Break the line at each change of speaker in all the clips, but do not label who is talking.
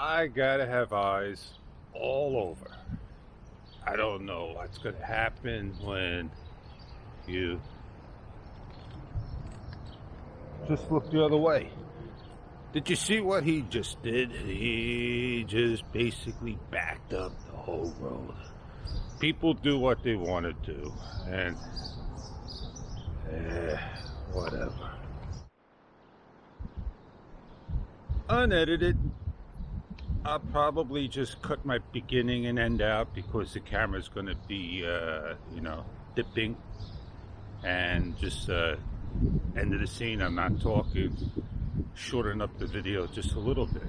I gotta have eyes all over. I don't know what's gonna happen when you just look the other way. Did you see what he just did? He just basically backed up the whole road. People do what they want to do, and whatever. Unedited. I'll probably just cut my beginning and end out because the camera's going to be, dipping. And just end of the scene, I'm not talking. Shorten up the video just a little bit.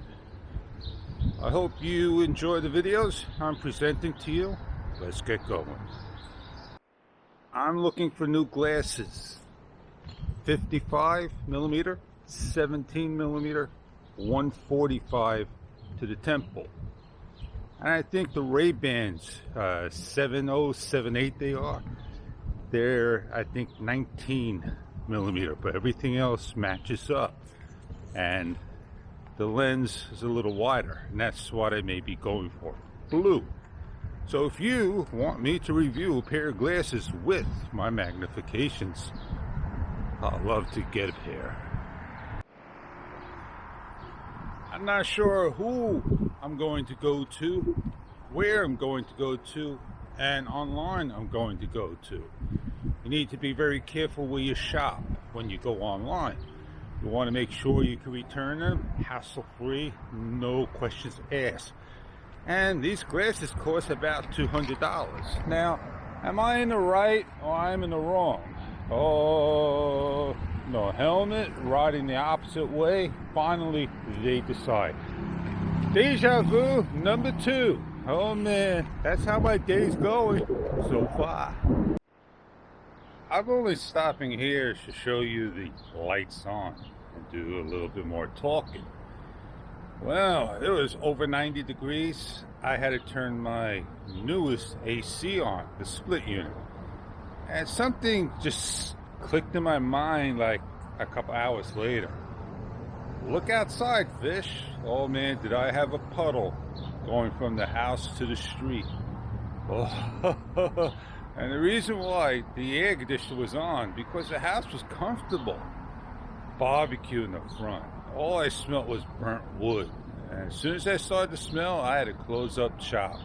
I hope you enjoy the videos I'm presenting to you. Let's get going. I'm looking for new glasses. 55 millimeter, 17 millimeter, 145 to the temple. And I think the Ray-Bans, 70, 78 they are, they're I think 19 millimeter, but everything else matches up. And the lens is a little wider, and that's what I may be going for, blue. So if you want me to review a pair of glasses with my magnifications, I'd love to get a pair. I'm not sure who I'm going to go to, where I'm going to go to, and online I'm going to go to. You need to be very careful where you shop when you go online. You want to make sure you can return them hassle-free, no questions asked. And these glasses cost about $200. Now, am I in the right or I'm in the wrong? Oh, no helmet, riding the opposite way. Finally, they decide. Deja vu number 2. Oh man, that's how my day's going so far. I'm only stopping here to show you the lights on and do a little bit more talking. Well, it was over 90 degrees. I had to turn my newest AC on, the split unit. And something just clicked in my mind like a couple hours later. Look outside, fish. Oh man, did I have a puddle going from the house to the street. Oh, and the reason why the air conditioner was on, because the house was comfortable. Barbecue in the front. All I smelled was burnt wood. And as soon as I started to smell, I had to close up shop,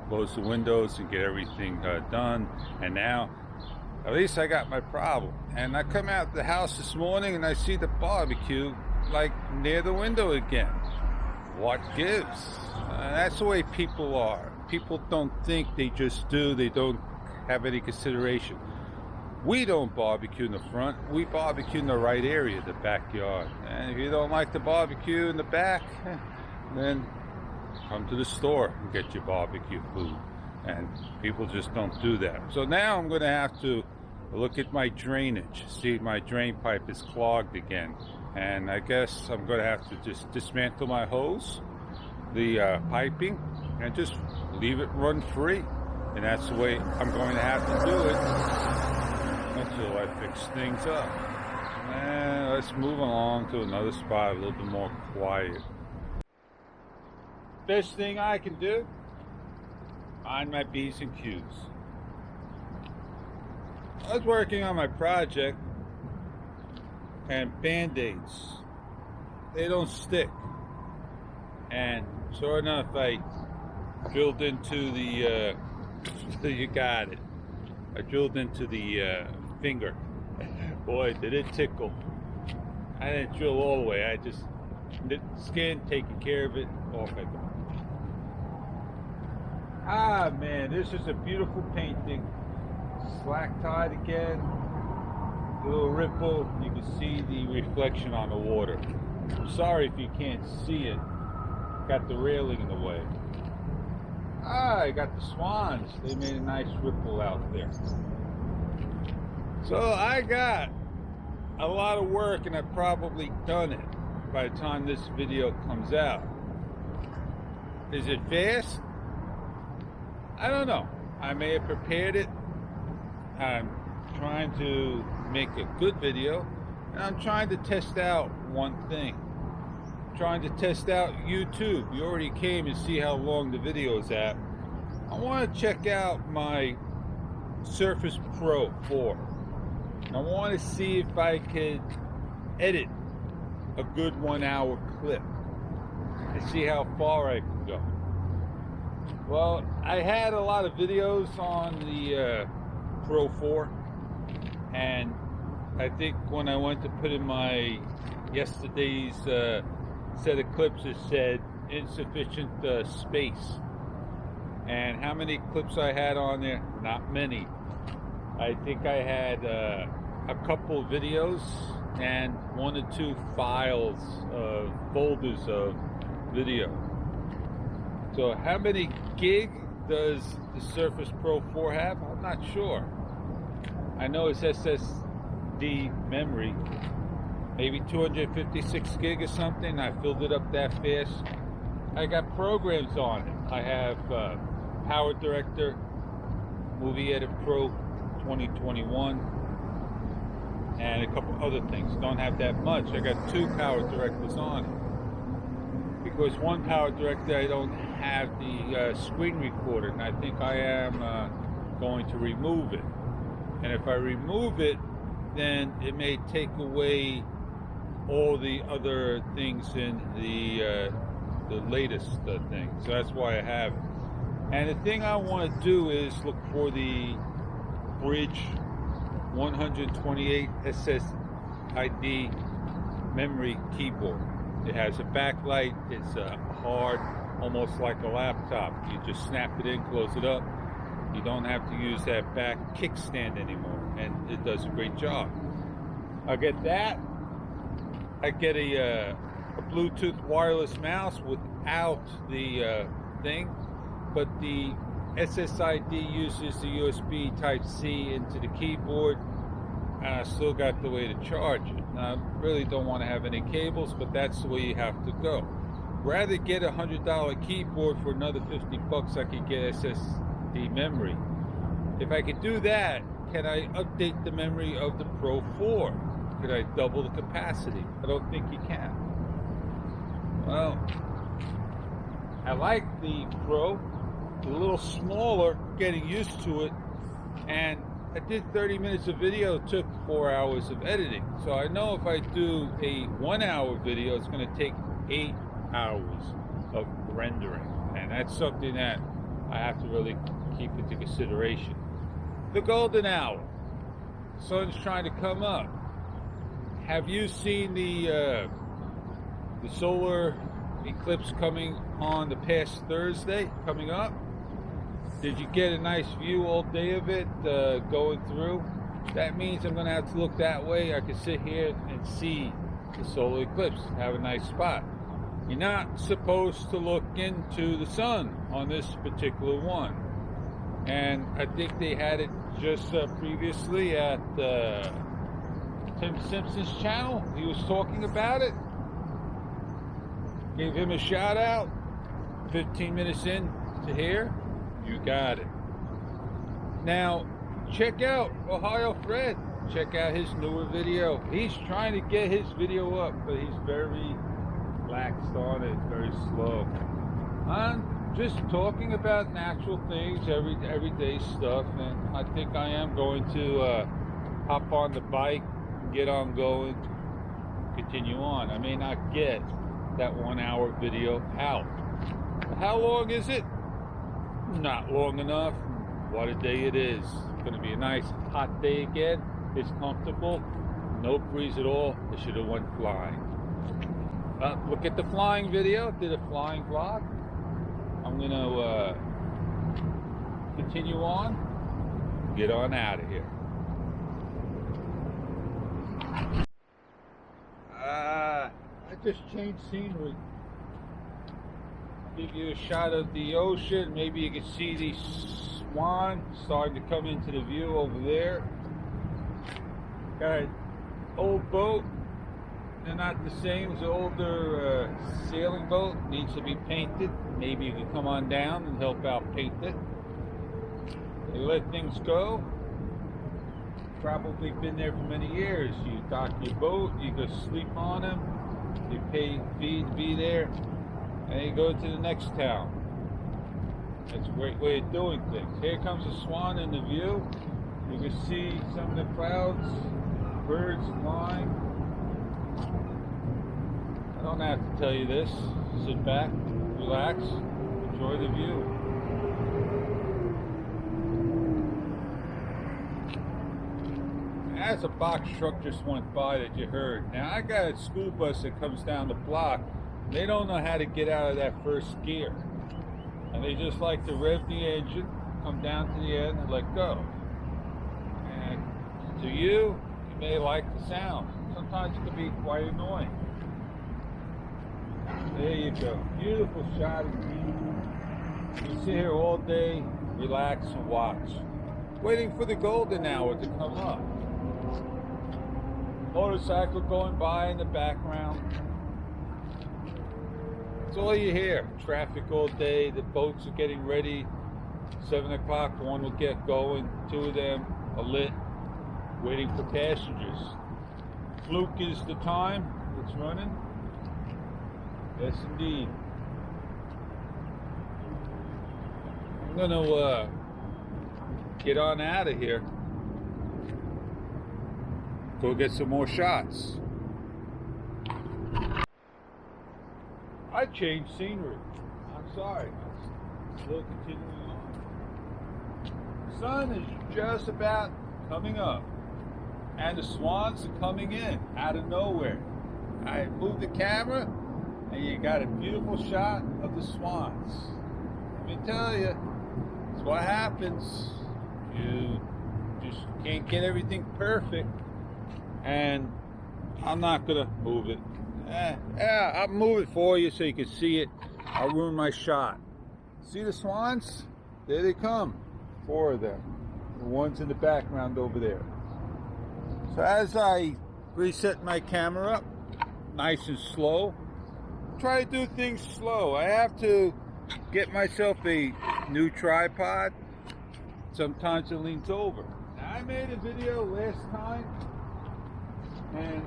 close the windows and get everything done. And now, at least I got my problem. And I come out the house this morning and I see the barbecue like near the window again. What gives? That's the way people are. People don't think, they just do. They don't have any consideration. We don't barbecue in the front. We barbecue in the right area, the backyard. And if you don't like the barbecue in the back, then come to the store and get your barbecue food. And people just don't do that. So now I'm going to have to look at my drainage, see if my drain pipe is clogged again. And I guess I'm going to have to just dismantle my hose, the piping, and just leave it run free. And that's the way I'm going to have to do it until I fix things up. And let's move along to another spot, a little bit more quiet. Best thing I can do, find my B's and Q's. I was working on my project, and Band-Aids, they don't stick. And sure enough, I drilled into the, you got it. I drilled into the finger. Boy, did it tickle. I didn't drill all the way. I just skin, taking care of it, off I go. Ah man, this is a beautiful painting. Slack tide again. Little ripple. You can see the reflection on the water. I'm sorry if you can't see it. Got the railing in the way. I got the swans. They made a nice ripple out there. So I got a lot of work, and I've probably done it by the time this video comes out. Is it fast? I don't know. I may have prepared it. I'm trying to make a good video, and I'm trying to test out one thing. trying to test out YouTube. You already came and see how long the video is at. I want to check out my Surface Pro 4. I want to see if I can edit a good 1 hour clip and see how far I can go. Well, I had a lot of videos on the Pro 4, and I think when I went to put in my yesterday's set of clips, it said insufficient space. And how many clips I had on there? Not many. I think I had a couple videos and 1 or 2 files, folders of video. So how many gig does the Surface Pro 4 have? I'm not sure. I know it's SSD memory, maybe 256 gig or something. I filled it up that fast. I got programs on it. I have Power Director, Movie Edit Pro 2021, and a couple other things. Don't have that much. I got 2 Power Directors on it. Because one Power Director, I don't have the screen recorder, and I think I am going to remove it. And if I remove it, then it may take away all the other things in the latest thing. So that's why I have it. And the thing I want to do is look for the Bridge 128 SSID memory keyboard. It has a backlight. It's hard, almost like a laptop. You just snap it in, close it up. You don't have to use that back kickstand anymore, and it does a great job. I get that. I get a Bluetooth wireless mouse without the thing, but the SSID uses the USB Type-C into the keyboard, and I still got the way to charge it. Now, I really don't want to have any cables, but that's the way you have to go. Rather get a $100 keyboard for another $50, I could get SSD memory. If I could do that, can I update the memory of the Pro 4? Could I double the capacity? I don't think you can. Well, I like the Pro. It's a little smaller, getting used to it, and I did 30 minutes of video, took 4 hours of editing. So I know if I do a 1 hour video, it's going to take 8 hours of rendering. And that's something that I have to really keep into consideration. The golden hour. Sun's trying to come up. Have you seen the solar eclipse coming on the past Thursday, coming up? Did you get a nice view all day of it going through? That means I'm going to have to look that way. I can sit here and see the solar eclipse, have a nice spot. You're not supposed to look into the sun on this particular one. And I think they had it just previously at Tim Simpson's channel. He was talking about it. Gave him a shout out. 15 minutes in to here. You got it. Now, check out Ohio Fred. Check out his newer video. He's trying to get his video up, but he's very lax on it, very slow. I'm just talking about natural things, everyday stuff, and I think I am going to hop on the bike, get on going, continue on. I may not get that 1 hour video out. How long is it? Not long enough. What a day it is. It's going to be a nice hot day again. It's comfortable. No breeze at all. I should have went flying. Look at the flying video. Did a flying vlog. I'm going to continue on. Get on out of here. I just changed scenery. Give you a shot of the ocean. Maybe you can see the swan starting to come into the view over there. Got an old boat. They're not the same as the older sailing boat. Needs to be painted. Maybe you can come on down and help out paint it. They let things go. Probably been there for many years. You dock your boat, you go sleep on them, They pay fee to be there, and you go to the next town. It's a great way of doing things. Here comes a swan in the view. You can see some of the clouds, birds flying. I don't have to tell you this. Sit back, relax, enjoy the view. As a box truck just went by that you heard. Now I got a school bus that comes down the block. They don't know how to get out of that first gear. And they just like to rev the engine, come down to the end and let go. And to you may like the sound. Sometimes it can be quite annoying. There you go. Beautiful shot indeed. You sit here all day, relax and watch. Waiting for the golden hour to come up. Motorcycle going by in the background. That's all you hear. Traffic all day. The boats are getting ready. 7 o'clock, one will get going. 2 of them are lit, waiting for passengers. Fluke is the time it's running. Yes, indeed. I'm gonna get on out of here. Go get some more shots. I changed scenery. I'm sorry. I'm still continuing on. The sun is just about coming up. And the swans are coming in out of nowhere. I moved the camera and you got a beautiful shot of the swans. Let me tell you, it's what happens. You just can't get everything perfect. And I'm not gonna move it. Yeah, I'll move it for you so you can see it. I'll ruin my shot. See the swans? There they come. 4 of them. The ones in the background over there. So as I reset my camera up, nice and slow, try to do things slow. I have to get myself a new tripod. Sometimes it leans over. Now, I made a video last time, and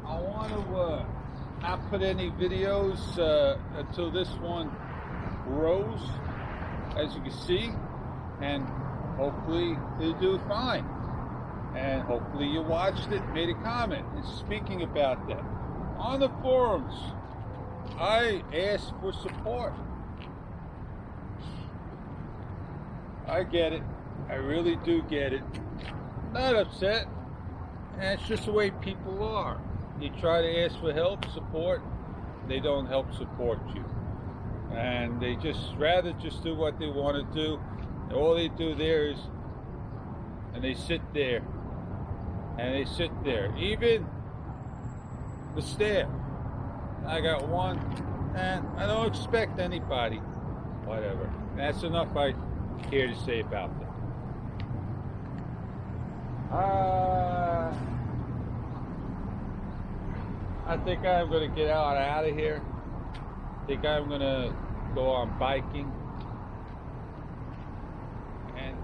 I want to not put any videos until this one grows, as you can see, and hopefully it'll do fine. And hopefully you watched it, made a comment. And speaking about that, on the forums, I asked for support. I get it. I really do get it. Not upset. And it's just the way people are. You try to ask for help, support, they don't help support you. And they just rather just do what they want to do. And all they do there is, and they sit there. And they sit there. Even the staff. I got one, and I don't expect anybody. Whatever. That's enough I care to say about them. I think I'm going to get out of here. I think I'm going to go on biking. And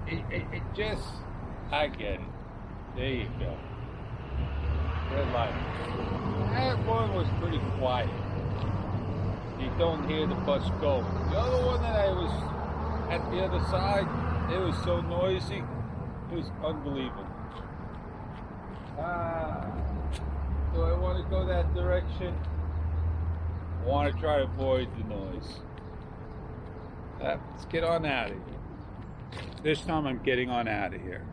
it just, I get it. There you go. Red light. That one was pretty quiet. You don't hear the bus go. The other one that I was at the other side, it was so noisy. It was unbelievable. Do I want to go that direction? I want to try to avoid the noise. Let's get on out of here. This time I'm getting on out of here.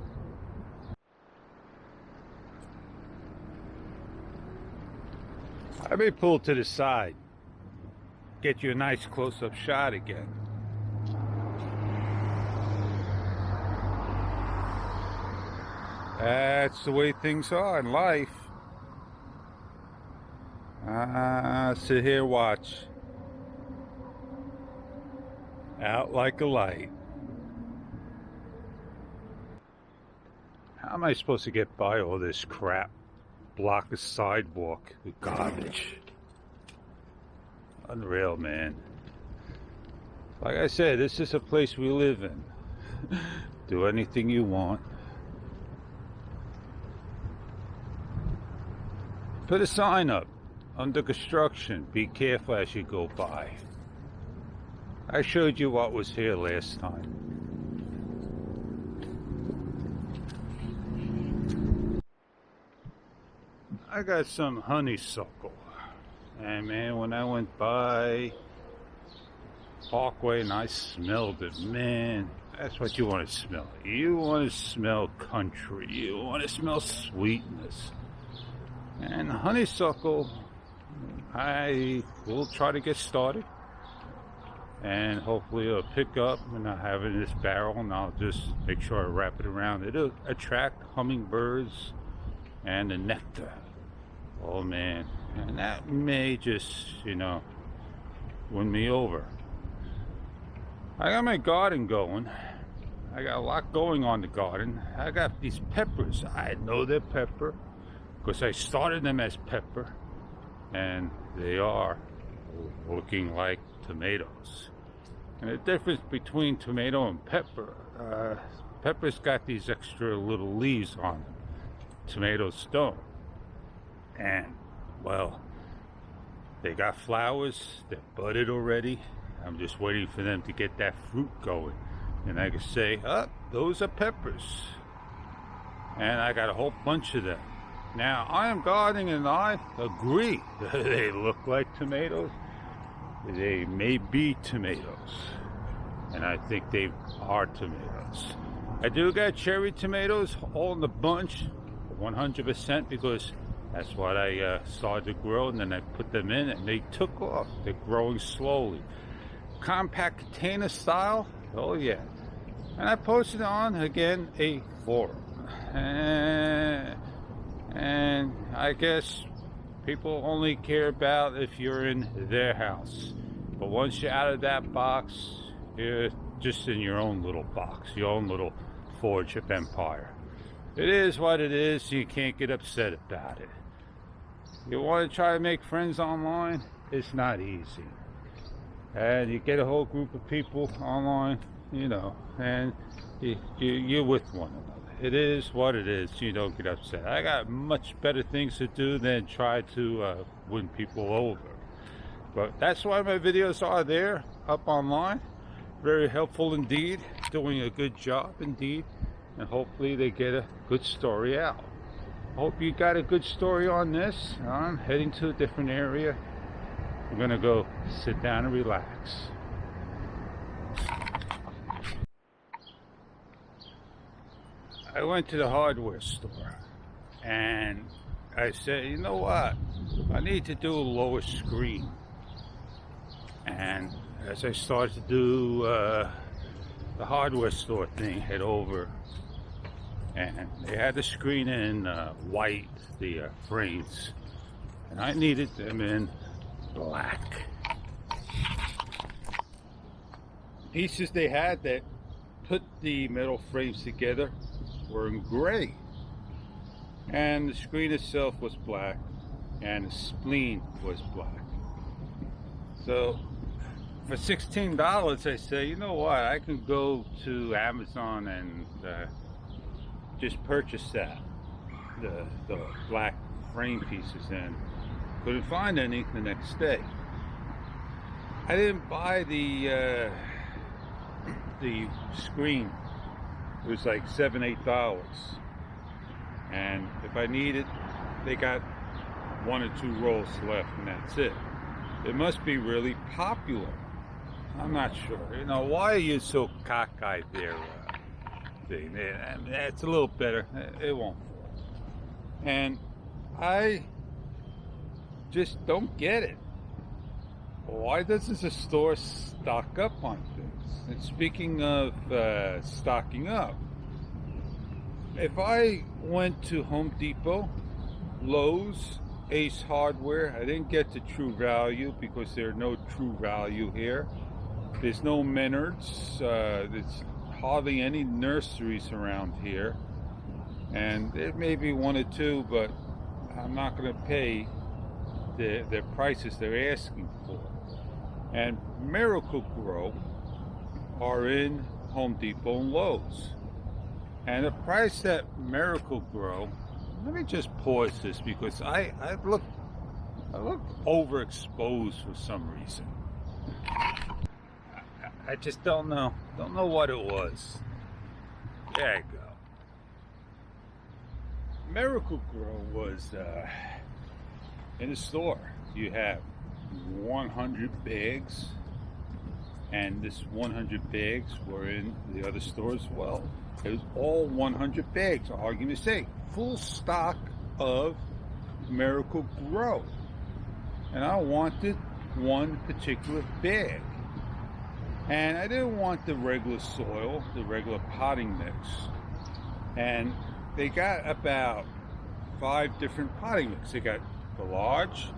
I may pull to the side. Get you a nice close-up shot again. That's the way things are in life. Sit here, watch. Out like a light. How am I supposed to get by all this crap? Block a sidewalk with garbage. Unreal, man. Like I said, this is a place we live in. Do anything you want. Put a sign up, under construction, be careful as you go by. I showed you what was here last time. I got some honeysuckle, and man, when I went by Parkway and I smelled it, man, that's what you want to smell. You want to smell country, you want to smell sweetness. And honeysuckle, I will try to get started, and hopefully it'll pick up when I have it in this barrel, and I'll just make sure I wrap it around. It'll attract hummingbirds and the nectar. Oh man, and that may just, win me over. I got my garden going. I got a lot going on the garden. I got these peppers. I know they're pepper because I started them as pepper, and they are looking like tomatoes. And the difference between tomato and pepper, pepper's got these extra little leaves on them. Tomatoes don't. And, well, they got flowers, they're budded already. I'm just waiting for them to get that fruit going. And I can say, those are peppers. And I got a whole bunch of them. Now, I am gardening and I agree. They look like tomatoes. They may be tomatoes. And I think they are tomatoes. I do got cherry tomatoes all in the bunch, 100%, because that's what I started to grow, and then I put them in and they took off. They're growing slowly. Compact container style, oh yeah. And I posted on, again, a forum. And I guess people only care about if you're in their house. But once you're out of that box, you're just in your own little box, your own little forge of empire. It is what it is, you can't get upset about it. You want to try to make friends online? It's not easy. And you get a whole group of people online, and you're with one another. It is what it is, you don't get upset. I got much better things to do than try to win people over. But that's why my videos are there, up online. Very helpful indeed, doing a good job indeed. And hopefully they get a good story out. Hope you got a good story on this. I'm heading to a different area. I'm gonna go sit down and relax. I went to the hardware store and I said, you know what? I need to do a lower screen. And as I started to do the hardware store thing, head over, and they had the screen in white, the frames, and I needed them in black. Pieces they had that put the metal frames together were in gray, and the screen itself was black, and the spleen was black. So for $16, I say, you know what, I can go to Amazon and just purchase that, the black frame pieces, and couldn't find any the next day. I didn't buy the screen. It was like $7-8, and if I need it, they got 1 or 2 rolls left, and that's it. It must be really popular. I'm not sure. Why are you so cockeyed there? It's a little better. It won't fall. And I just don't get it. Why doesn't the store stock up on things? And speaking of stocking up, if I went to Home Depot, Lowe's, Ace Hardware, I didn't get the True Value because there's no True Value here. There's no Menards. There's hardly any nurseries around here, and there may be 1 or 2, but I'm not going to pay the prices they're asking for. And Miracle Grow are in Home Depot and Lowe's, and the price that Miracle Grow let me just pause this because I look overexposed for some reason. I just don't know what it was. There you go. Miracle Grow was in the store. You have 100 bags, and this 100 bags were in the other store as well. It was all 100 bags, argument's sake, full stock of Miracle Grow. And I wanted one particular bag. And I didn't want the regular soil, the regular potting mix. And they got about 5 different potting mix. They got the large,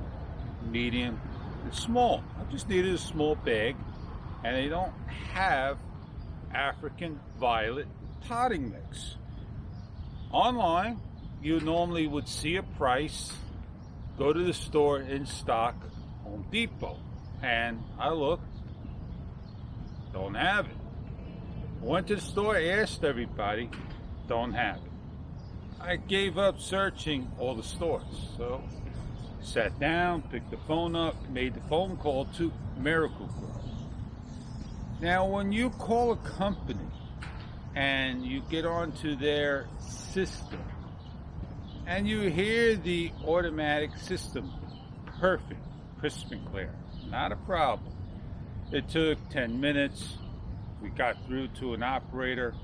medium, and small. I just needed a small bag. And they don't have African violet potting mix. Online, you normally would see a price, go to the store in stock, Home Depot, and I looked, don't have it. Went to the store, asked everybody, don't have it. I gave up searching all the stores, so sat down, picked the phone up, made the phone call to Miracle Grow. Now, when you call a company and you get onto their system and you hear the automatic system, perfect, crisp and clear, not a problem. It took 10 minutes. We got through to an operator,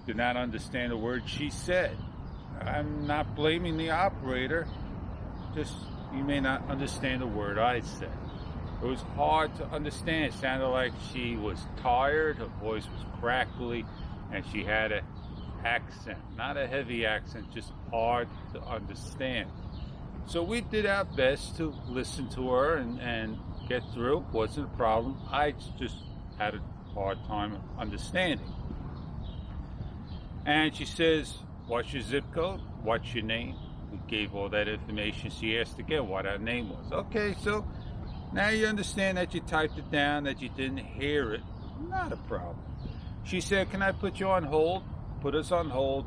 did not understand a word she said. I'm not blaming the operator, just you may not understand a word I said. It was hard to understand. It sounded like she was tired, her voice was crackly, and she had an accent. Not a heavy accent, just hard to understand. So we did our best to listen to her and get through. Wasn't a problem. I just had a hard time understanding. And she says, what's your zip code? What's your name? We gave all that information. She asked again what our name was. Okay, so now you understand that you typed it down, that you didn't hear it. Not a problem. She said, can I put you on hold? Put us on hold.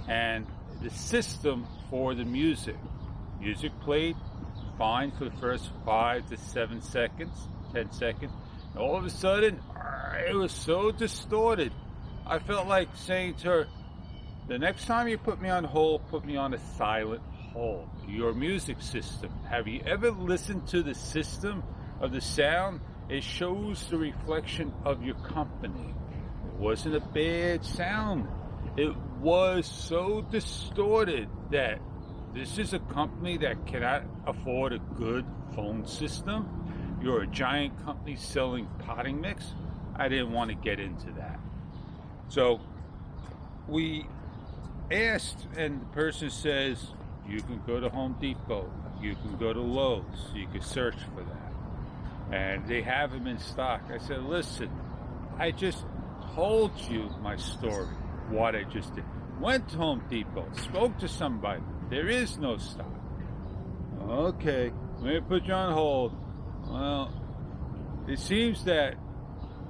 And the system for the music. Music played fine for the first 5 to 7 seconds, 10 seconds. And all of a sudden, it was so distorted. I felt like saying to her, the next time you put me on hold, put me on a silent hold. Your music system. Have you ever listened to the system of the sound? It shows the reflection of your company. It wasn't a bad sound. It was so distorted that this is a company that cannot afford a good phone system. You're a giant company selling potting mix. I didn't want to get into that. So we asked, and the person says, you can go to Home Depot, you can go to Lowe's, you can search for that. And they have them in stock. I said, listen, I just told you my story, what I just did. Went to Home Depot, spoke to somebody. There is no stock. Okay, let me put you on hold. Well, it seems that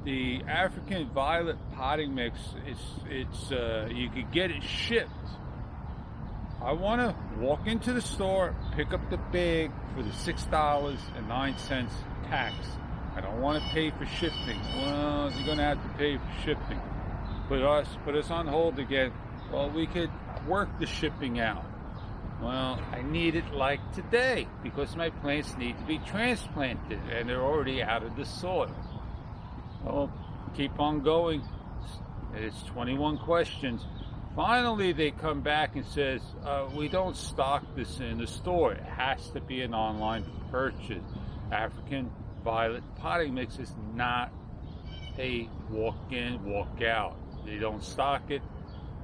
the African violet potting mix, you could get it shipped. I want to walk into the store, pick up the bag for the $6.09 tax. I don't want to pay for shipping. Well, you're going to have to pay for shipping. Put us on hold again. Well, we could work the shipping out. Well, I need it like today because my plants need to be transplanted and they're already out of the soil. Well, keep on going. It's 21 questions. Finally, they come back and says, we don't stock this in the store. It has to be an online purchase. African violet potting mix is not a walk in, walk out. They don't stock it.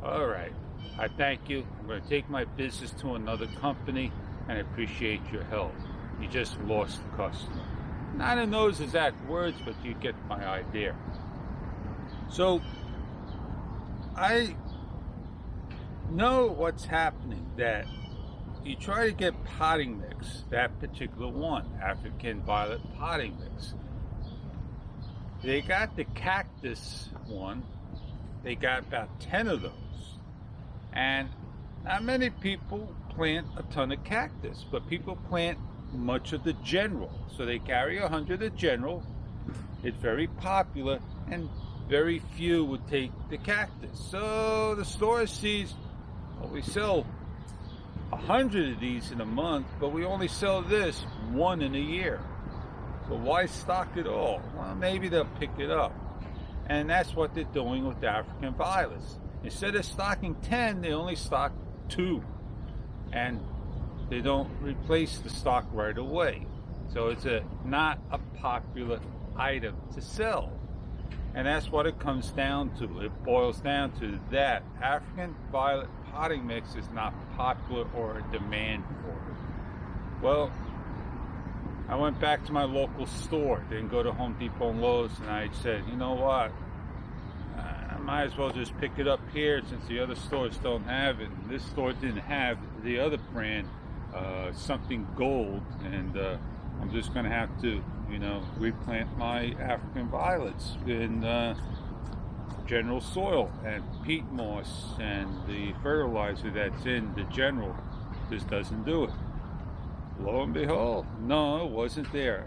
All right. I thank you. I'm going to take my business to another company and I appreciate your help. You just lost the customer. Not in those exact words, but you get my idea. So, I know what's happening, that you try to get potting mix, that particular one, African violet potting mix. They got the cactus one. They got about 10 of those. And Not many people plant a ton of cactus, but people plant much of the general. So they carry 100 of general. It's very popular, and very few would take the cactus. So the store sees, well, we sell 100 of these in a month, but we only sell this one in a year. So why stock it all? Well, maybe they'll pick it up. And that's what they're doing with the African violets. Instead of stocking 10, they only stock 2. And they don't replace the stock right away. So it's not a popular item to sell. And that's what it comes down to. It boils down to that African violet potting mix is not popular or a demand for it. Well, I went back to my local store, didn't go to Home Depot and Lowe's, and I said, you know what, I might as well just pick it up here since the other stores don't have it. And this store didn't have the other brand, something gold, and I'm just going to have to, replant my African violets in general soil, and peat moss and the fertilizer that's in the general just doesn't do it. Lo and behold, no, it wasn't there.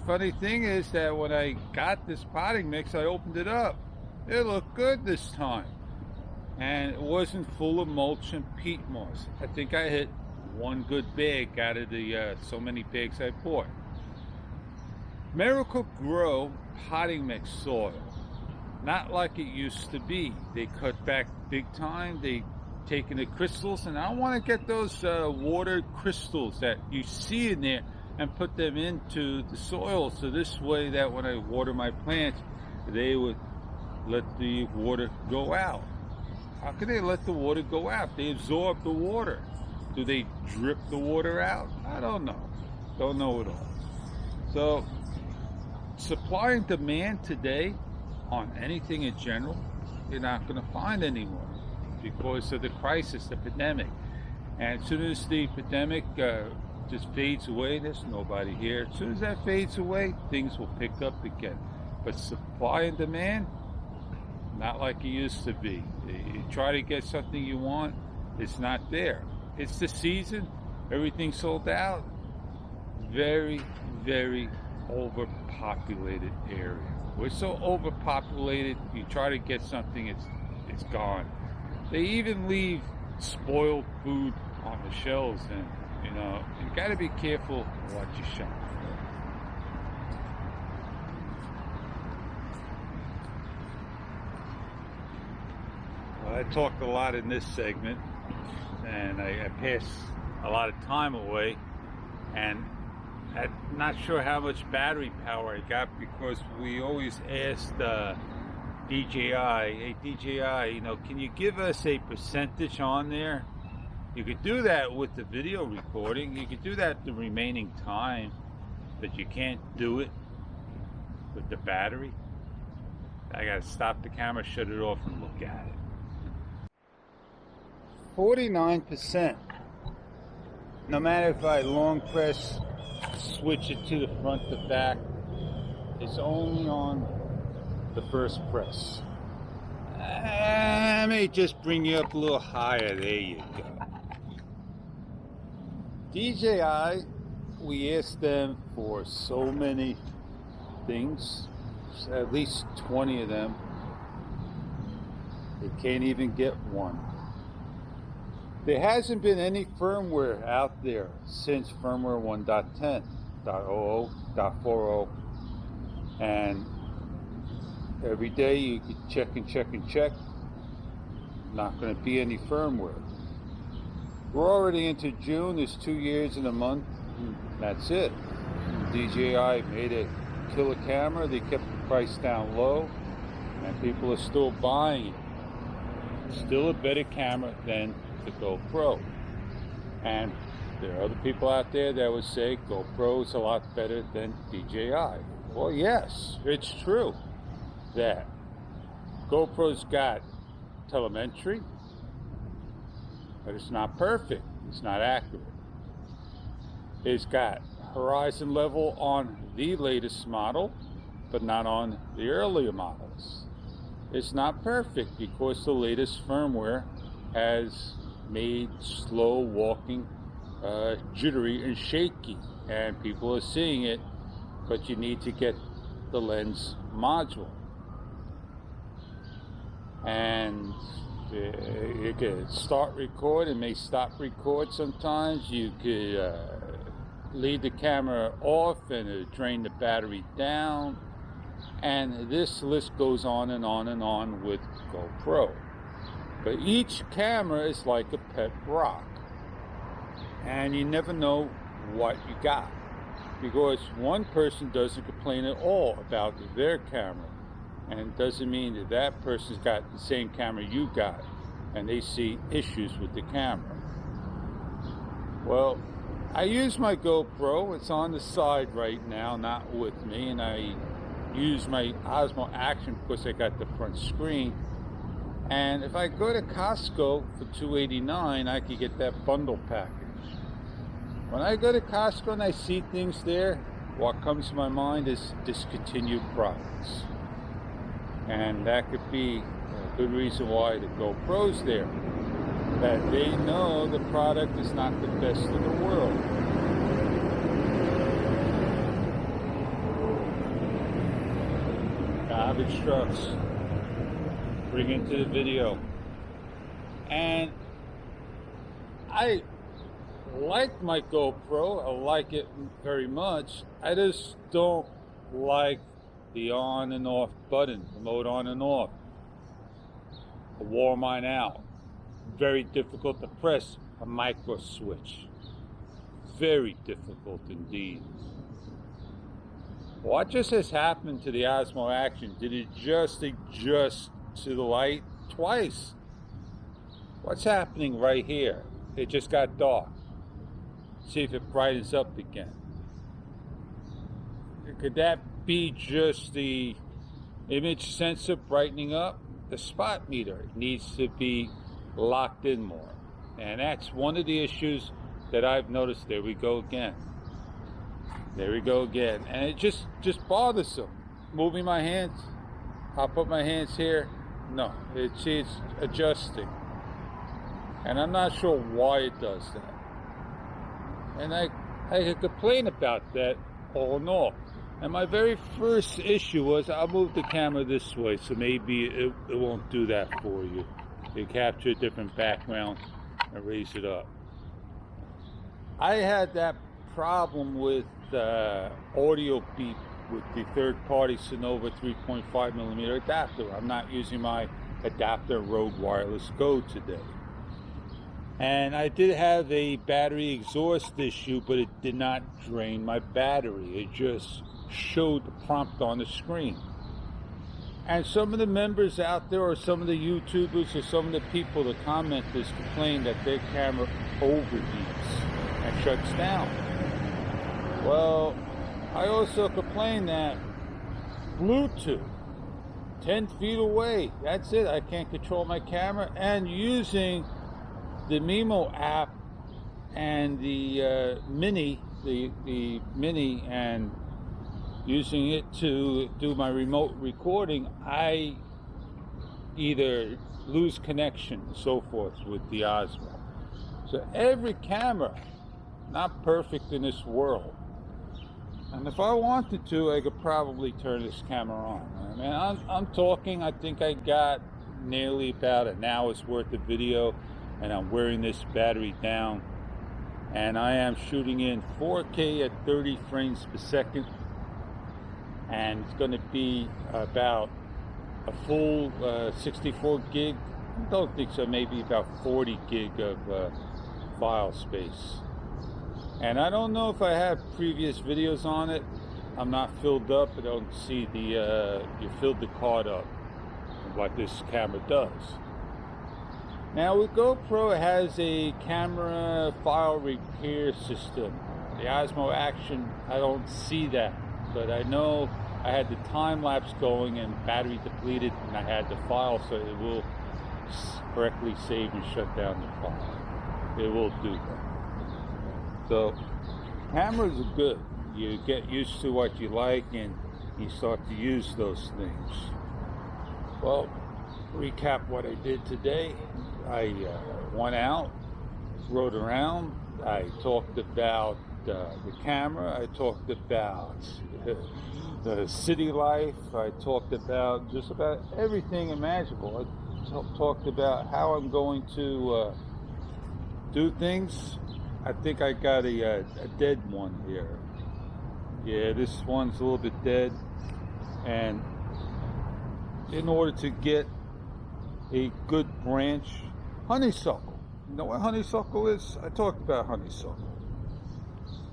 Funny thing is that when I got this potting mix, I opened it up. It looked good this time. And it wasn't full of mulch and peat moss. I think I hit one good bag out of the so many bags I bought. Miracle Grow potting mix soil. Not like it used to be. They cut back big time. They taking the crystals, and I want to get those water crystals that you see in there and put them into the soil, so this way that when I water my plants, they would let the water go out. How can they let the water go out? They absorb the water. Do they drip the water out? I don't know. Don't know at all. So supply and demand today on anything in general, you're not going to find anymore, because of the crisis, the pandemic. And as soon as the pandemic just fades away, there's nobody here. As soon as that fades away, things will pick up again. But supply and demand, not like it used to be. You try to get something you want, it's not there. It's the season, everything's sold out. Very, very overpopulated area. We're so overpopulated, you try to get something, it's gone. They even leave spoiled food on the shelves, and you got to be careful what you shop for. Well, I talked a lot in this segment, and I passed a lot of time away, and I'm not sure how much battery power I got, because we always asked DJI, hey DJI, can you give us a percentage on there? You could do that with the video recording. You could do that the remaining time, but you can't do it with the battery. I gotta stop the camera, shut it off, and look at it. 49%. No matter if I long press, switch it to the front to back, it's only on the first press. Let me just bring you up a little higher. There you go. DJI, we asked them for so many things, at least 20 of them. They can't even get one. There hasn't been any firmware out there since firmware 1.10.00.40, and every day you can check and check and check. Not going to be any firmware. We're already into June. There's 2 years in a month. That's it. DJI made a killer camera. They kept the price down low, and people are still buying it. It's still a better camera than the GoPro. And there are other people out there that would say GoPro is a lot better than DJI. Well, yes, it's true that GoPro's got telemetry, but it's not perfect. It's not accurate. It's got horizon level on the latest model, but not on the earlier models. It's not perfect because the latest firmware has made slow walking jittery and shaky, and people are seeing it, but you need to get the lens module. And you could start record and may stop record sometimes. You could leave the camera off and it'll drain the battery down. And this list goes on and on and on with GoPro. But each camera is like a pet rock. And you never know what you got. Because one person doesn't complain at all about their camera. And it doesn't mean that that person's got the same camera you got. And they see issues with the camera. Well, I use my GoPro. It's on the side right now, not with me. And I use my Osmo Action because I got the front screen. And if I go to Costco for $2.89, I could get that bundle package. When I go to Costco and I see things there, what comes to my mind is discontinued products. And that could be a good reason why the GoPro's there. That they know the product is not the best in the world. Garbage trucks bring into the video. And I like my GoPro. I like it very much. I just don't like the on and off button, the mode on and off. I wore mine out. Very difficult to press a micro switch. Very difficult indeed. What just has happened to the Osmo Action? Did it just adjust to the light twice? What's happening right here? It just got dark. See if it brightens up again. Could that be just the image sensor brightening up? The spot meter needs to be locked in more. And that's one of the issues that I've noticed. There we go again. There we go again. And it just bothers them. Moving my hands. I'll put my hands here. No, it's adjusting. And I'm not sure why it does that. And I could complain about that all in all. And my very first issue was I'll move the camera this way, so maybe it won't do that for you. You capture a different background and raise it up. I had that problem with audio beep with the third-party Sonova 3.5mm adapter. I'm not using my adapter Rode Wireless Go today. And I did have a battery exhaust issue, but it did not drain my battery. It just showed the prompt on the screen. And some of the members out there, or some of the YouTubers, or some of the people, the commenters, complain that their camera overheats and shuts down. Well, I also complain that Bluetooth, 10 feet away, that's it, I can't control my camera, and using the Mimo app and the Mini, the Mini, and using it to do my remote recording, I either lose connection and so forth with the Osmo. So every camera, not perfect in this world. And if I wanted to, I could probably turn this camera on. I mean, I'm talking, I think I got nearly about an hour's worth of video, and I'm wearing this battery down. And I am shooting in 4K at 30 frames per second. And it's going to be about a full 64 gig. I don't think so, maybe about 40 gig of file space. And I don't know if I have previous videos on it. I'm not filled up. I don't see the, you filled the card up, what this camera does. Now with GoPro, it has a camera file repair system. The Osmo Action, I don't see that. But I know I had the time lapse going and battery depleted, and I had the file, so it will correctly save and shut down the file. It will do that. So cameras are good. You get used to what you like and you start to use those things. Well, recap what I did today. I went out, rode around. I talked about the camera. I talked about the city life. I talked about just about everything imaginable. I talked about how I'm going to do things. I think I got a dead one here. Yeah, this one's a little bit dead. And in order to get a good branch, honeysuckle. You know what honeysuckle is? I talked about honeysuckle.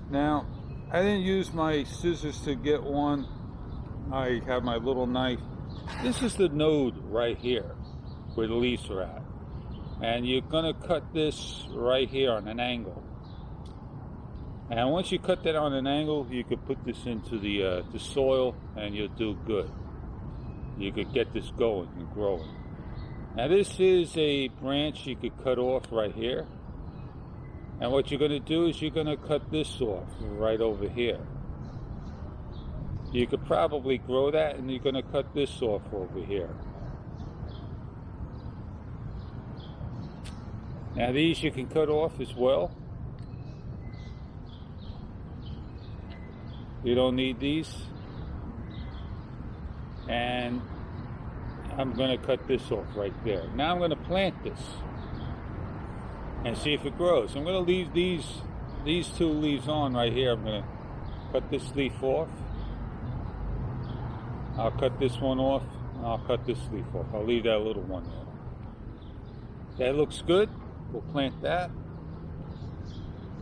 Now, I didn't use my scissors to get one. I have my little knife. This is the node right here where the leaves are at. And you're gonna cut this right here on an angle. And once you cut that on an angle, you could put this into the soil and you'll do good. You could get this going and growing. Now this is a branch you could cut off right here. And what you're going to do is you're going to cut this off right over here. You could probably grow that, and you're going to cut this off over here. Now these you can cut off as well. You don't need these. And I'm going to cut this off right there. Now I'm going to plant this and see if it grows. I'm going to leave these two leaves on right here. I'm going to cut this leaf off. I'll cut this one off, and I'll cut this leaf off. I'll leave that little one there. That looks good. We'll plant that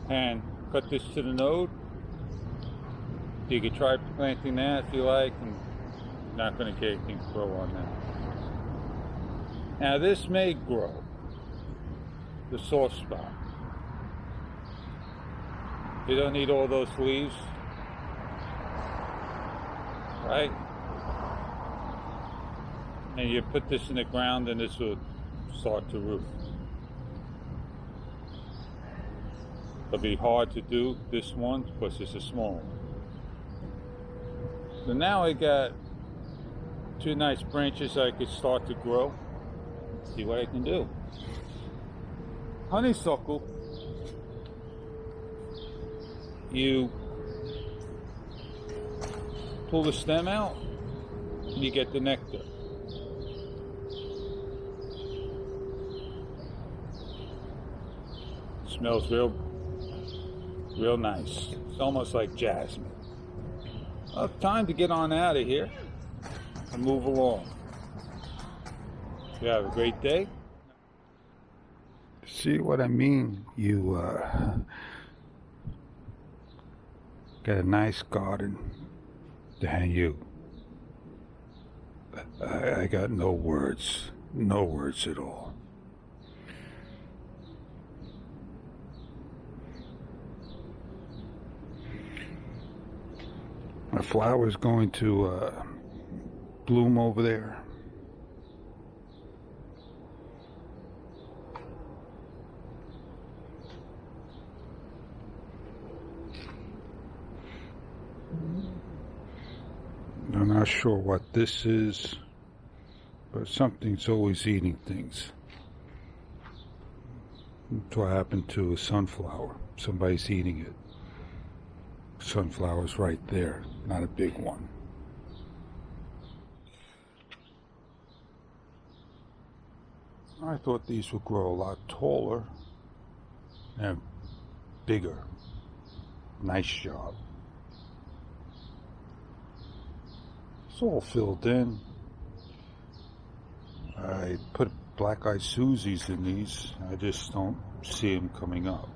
and cut this to the node. You could try planting that if you like, and you're not going to get anything to grow on that. Now this may grow, the soft spot. You don't need all those leaves, right? And you put this in the ground and this will start to root. It'll be hard to do this one because it's a small one. So now I got two nice branches I could start to grow. See what I can do. Honeysuckle, you pull the stem out and you get the nectar. Smells real nice. It's almost like jasmine. Well, time to get on out of here and move along. You have a great day. See what I mean? You got a nice garden to hang you. I got no words at all. My flower's going to bloom over there. I'm not sure what this is, but something's always eating things. That's what happened to a sunflower. Somebody's eating it. Sunflower's right there, not a big one. I thought these would grow a lot taller and bigger. Nice job. It's all filled in. I put black-eyed Susies in these. I just don't see them coming up.